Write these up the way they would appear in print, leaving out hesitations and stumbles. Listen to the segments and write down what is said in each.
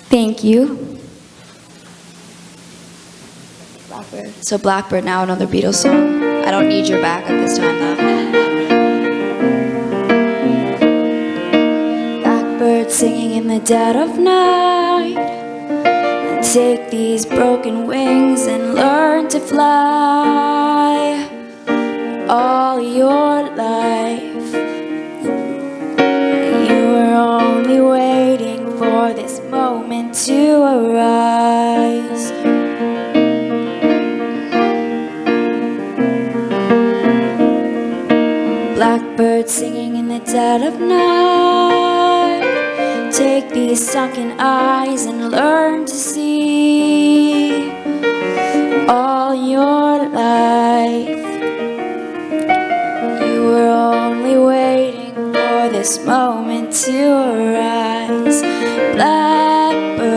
Thank you. Blackbird. So Blackbird, now another Beatles song. I don't need your backup this time though. Blackbird singing in the dead of night. Take these broken wings and learn to fly. All your life you were only waiting for this moment to arise. Blackbird singing in the dead of night. Take these sunken eyes and learn to see. All your life you were only waiting for this moment to arise. Blackbird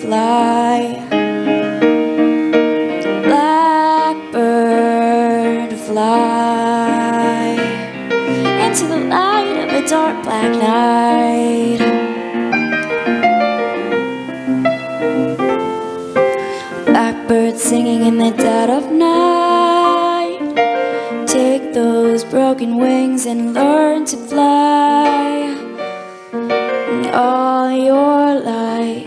fly. Blackbird fly into the light of a dark black night. Blackbird singing in the dead of night. Take those broken wings and learn to fly. All your life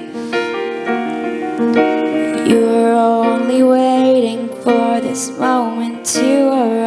you were only waiting for this moment to arise.